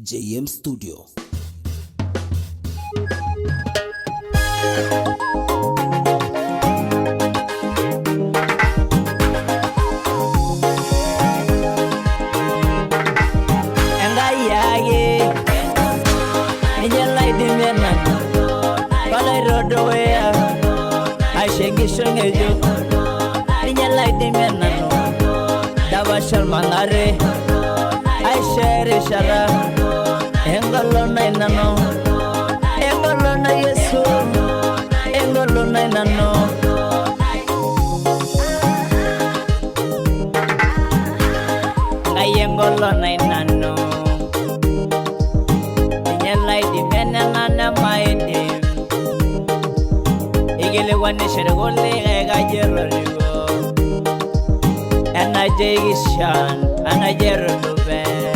JM Studio. Mangare I share shara engolo nainano engolo na Yesu engolo nainano ay engolo nainano nyalai di menana maide igele wane shergole ga jero Anajegishan, anajerube